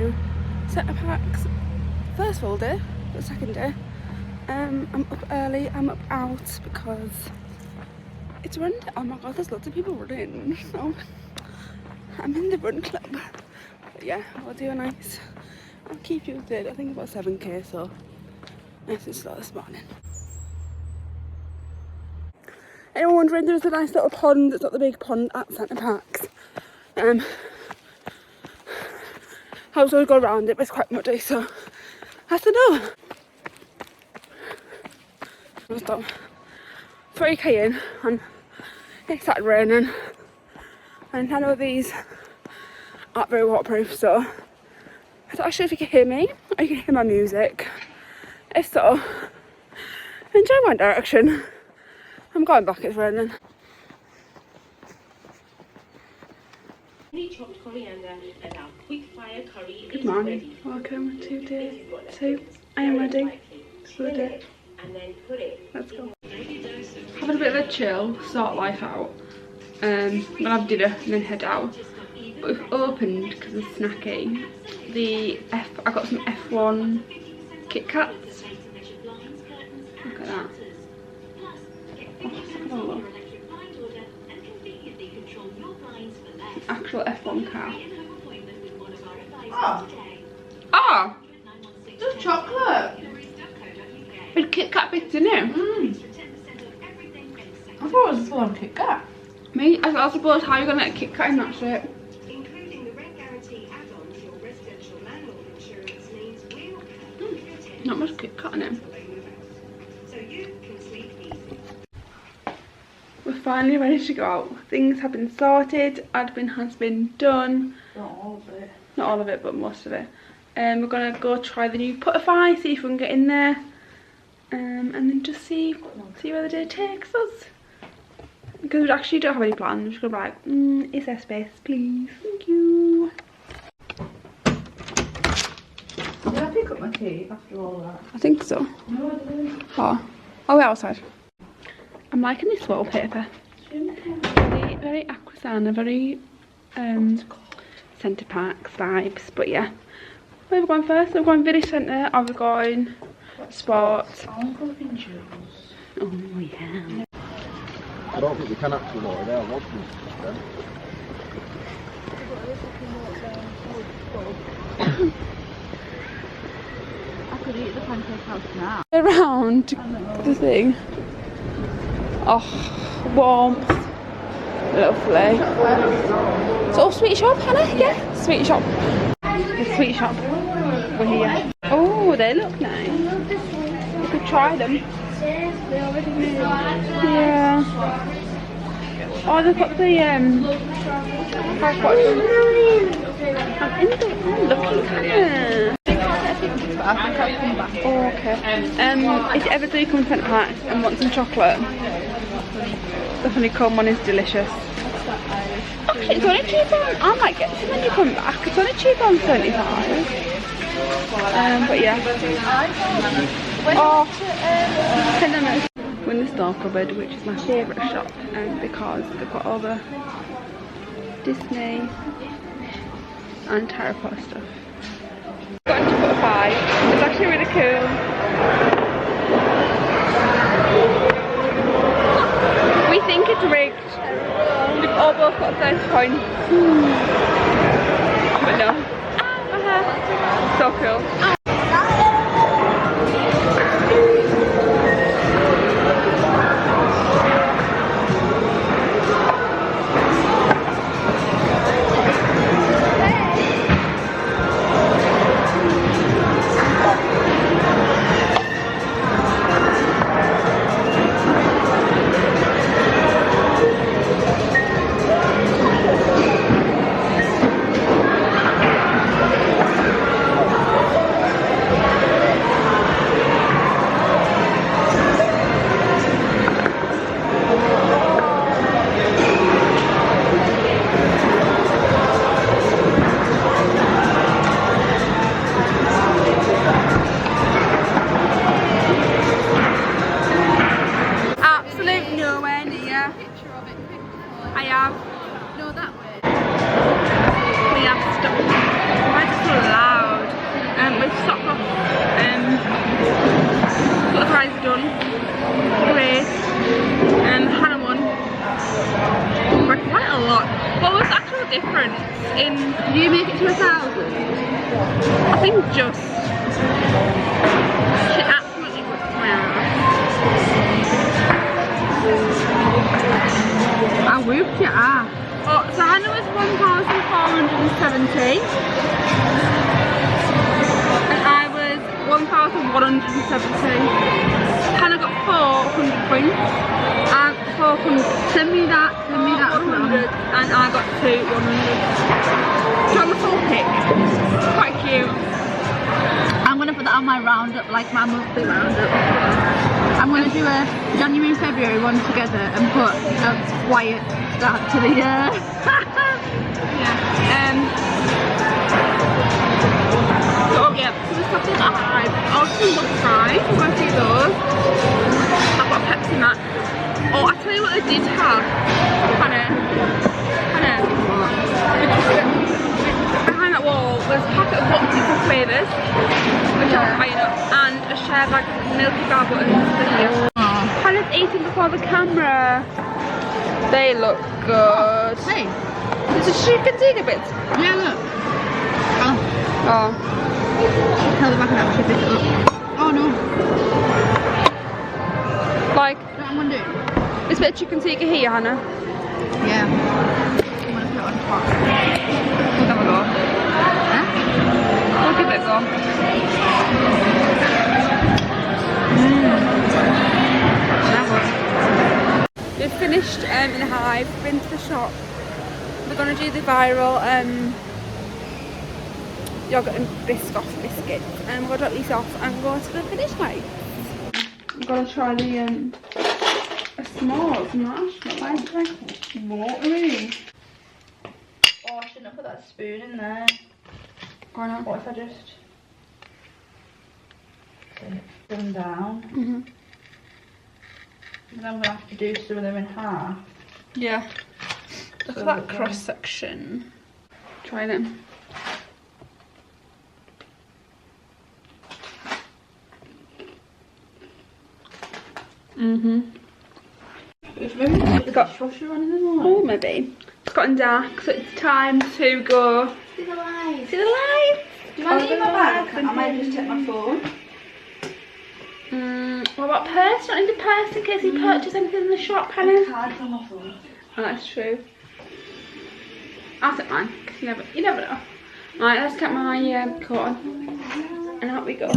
to Centre Parcs. First full day, but second day. I'm up early, I'm up out because it's run. Oh my god, there's lots of people running. So I'm in the run club. But yeah, I'll do a nice, I'll keep you updated. I think about 7k, so nice and slow this morning. Anyone wondering, there's a nice little pond. It's not the big pond at Centre Parcs. I was going to go around it, but it's quite muddy, so I have to know. Just done 3k in, and it started raining, and I know these aren't very waterproof, so I'm not sure if you can hear me or you can hear my music. If so, enjoy my direction. I'm going back, it's raining. Chopped coriander and our quick fire curry. Good morning, welcome to day 2. I am ready for the day. And then put it. Let's go. Having a bit of a chill, sort life out. We'll have dinner and then head out. But we've opened, because it's snacky, I got some F1 Kit Kats. Look at that. Oh, actual F1 car. Oh! Just chocolate. With Kit Kat bits in it. I thought it was full on Kit Kat. Me? I suppose how you're gonna get a Kit Kat in that shape. Not much Kit Kat in it. We're finally ready to go out. Things have been sorted, admin has been done. Not all of it. Not all of it, but most of it. We're gonna go try the new puttify, see if we can get in there. And then just see where the day takes us. Because we actually don't have any plans. We're just gonna be like, is there space, please? Thank you. Did I pick up my key after all that? I think so. No, I didn't. Oh, we're outside. I'm liking this wallpaper. Very, very Aquasana, very Centre Parcs vibes. But yeah, where are we going first? Are we going Village Centre? Are we going Sports? I want to go in Jules. Oh yeah. I don't think we can actually walk there. I want to. I could eat the pancake house now. Around the thing. Oh, warmth. Lovely. So, sweet shop, Hannah? Yeah, sweet shop. The sweet shop. We're here. Oh, they look nice. You could try them. Yeah. Oh, they've got the I'm looking Hannah. I think I'll come back. Oh, okay. If ever do come to Centre Parcs and want some chocolate, the honeycomb one is delicious. Actually, it's only £2. I might get some when you come back. It's only £2.75. But yeah. Oh, 10 minutes. We're in the store cupboard, which is my favourite shop, because they've got all the Disney and Harry Potter stuff. Got into puttify. It's actually really cool. We think it's rigged. We've all both got 30 points. But no. So cool. just... She absolutely whipped my ass. I whooped your ass. Oh, so Hannah was 1,470 and I was 1,170. Hannah got 400 points and 400. Send me that 100 and I got 2 100. Do you want the full pic? Quite cute. I'm gonna put that on my roundup, like my monthly roundup. I'm gonna do a January and February one together and put a quiet start to the year. Yeah. Oh yeah, so the stuff is at Hive. I'll see what's Hive. I'm gonna see those. I've got a Pepsi Max. Oh, I tell you what they did have. Hannah. Behind that wall, there's a packet of hot different flavours, which I'm buying up, and a share bag of milky bar buttons for here. Hannah's eating before the camera. They look good. Hey. There's a chicken digger bit. Yeah, look. Oh. Tell them I can actually pick it up. Oh no. Like, You know what I'm gonna do? it's a bit of chicken tikka here, Hannah. Yeah. I'm gonna put it on top. We'll have a go. Huh? We'll give it a go. We've finished in the Hive, been to the shop. We're going to do the viral yogurt and biscuit biscuits, and we're going to drop these off and go to the finish line. I'm going to try the a s'mores marshmallow. Why is it like watery? Oh, I shouldn't have put that spoon in there. Why not? What if I just spin them down? And I'm gonna have to do some of them in half. Yeah. Look So at that that cross section. Try them. It's maybe It's got dishwasher on in the morning. oh maybe. It's gotten dark, so it's time to go See the lights. see the lights. Do I need my bag? I might just take my phone. What about purse? Not need a purse in case you purchase anything in the shop, Hannah. Card from my phone. Oh, that's true. I'll take mine, 'cause you never know. Right, let's get my coat on. And out we go.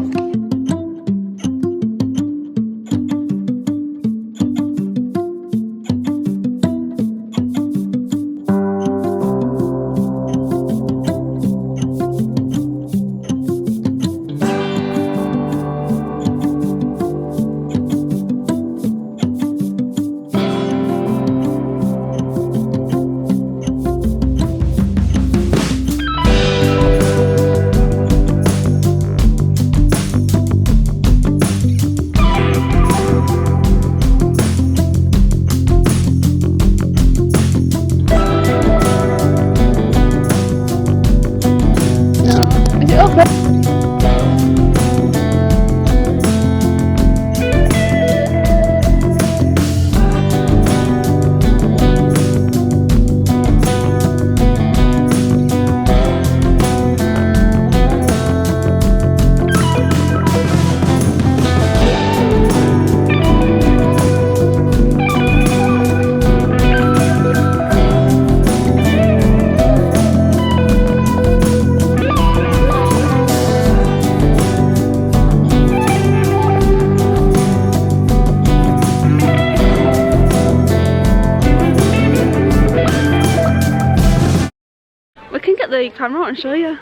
The camera and show you.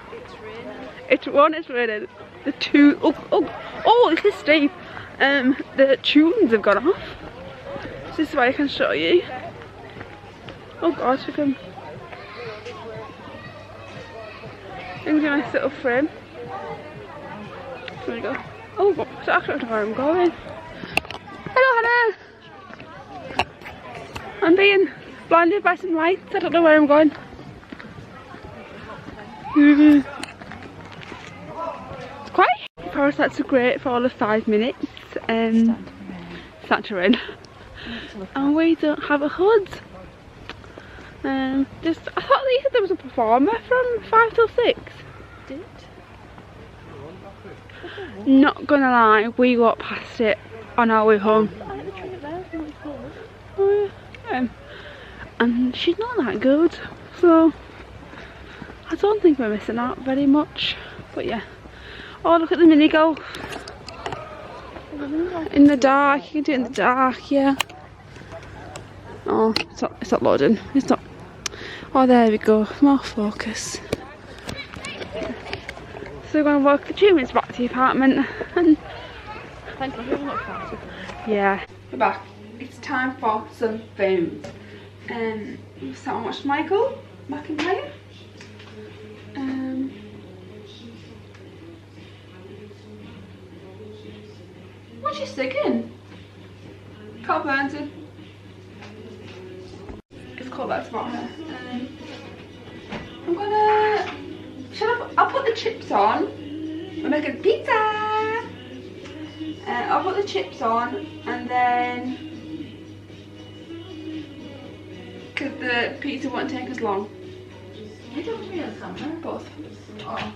It's raining. The two oh it's this steep. The tunes have gone off. So this is why I can show you. Oh gosh, we can do a nice little frame. There we go. Oh, that's actually where I'm going. Hello, Hannah. I'm being blinded by some lights. I don't know where I'm going. It's quite. Forest lights are great for all of 5 minutes. Start to rain. And we don't have a hood. I thought they said there was a performer from 5 till 6. Did? Not gonna lie, we walked past it on our way home. Oh, yeah. And she's not that good, so I don't think we're missing out very much. But yeah. Oh, look at the mini golf. In the dark, you can do it in the dark, yeah. Oh, it's not loading. It's not. Oh, there we go. More focus. So we're going to walk the 2 minutes back to the apartment. And yeah, we're back. It's time for some food. We sat and watched Michael McIntyre. What's she singing? Carl Burnson. It's called That's About Her. I'm gonna. I'll put the chips on. We're making pizza. I'll put the chips on and then. Because the pizza won't take as long. You talk to me on camera? Both. Oh.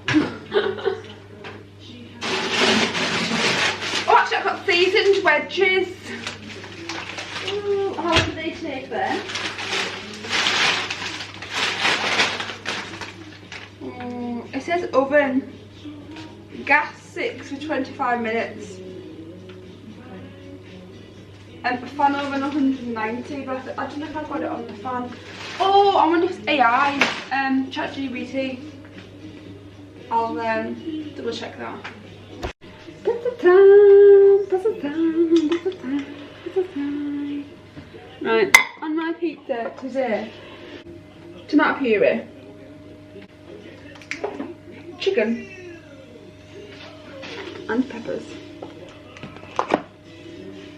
Oh, actually, I've got seasoned wedges. Ooh, how do they take then? It says oven. Gas 6 for 25 minutes. And fan oven 190, but I don't know if I've got it on the fan. Oh, I wonder if it's AI. ChatGPT. I'll double check that. Right, on my pizza today, tomato puree, chicken, and peppers.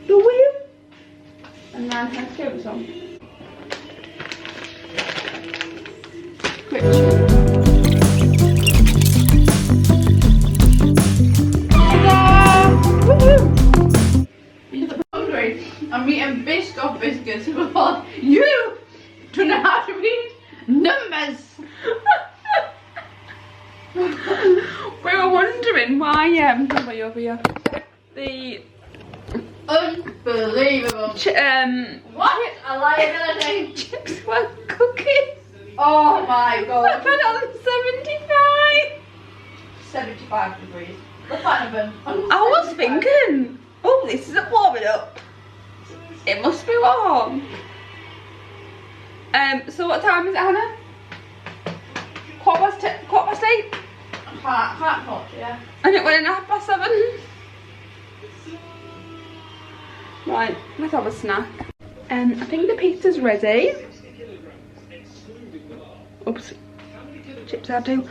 The wheel, and then I have some. I'm eating Biscoff biscuits because you do not know how to read numbers. We were wondering why way over here. The Unbelievable. What a liability. Chips were cooking. Oh my god. I put it on 75. 75 degrees. The fan of them. I was thinking, oh, this isn't warming up. It must be warm. So what time is it, Hannah? Quarter past 8? Can't touch, yeah. And it went in 7:30. Right, let's have a snack. I think the pizza's ready. Oops. Chips out too.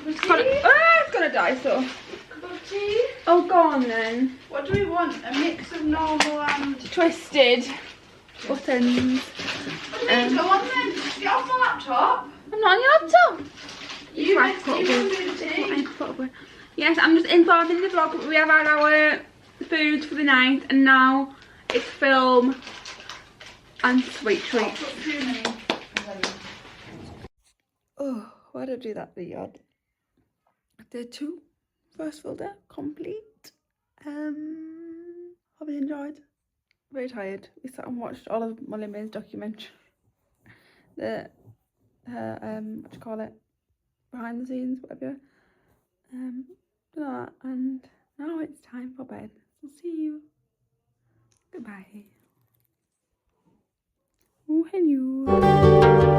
It's gonna die, so. Cup of tea? Oh, go on then. What do we want? A mix of normal and... Twisted buttons. What do you mean? Go on then. Get off my laptop. I'm not on your laptop. You Right, can do the tea. Yes, I'm just informing the vlog. We have had our food for the night, and now it's film and sweet treats. Oh, why did I do that? The odd. Day 2, first full day complete. Hope you enjoyed. Very tired. We sat and watched all of Molly May's documentary. Her what do you call it? Behind the scenes, whatever. And now it's time for bed. So see you. Goodbye. Oh, hello.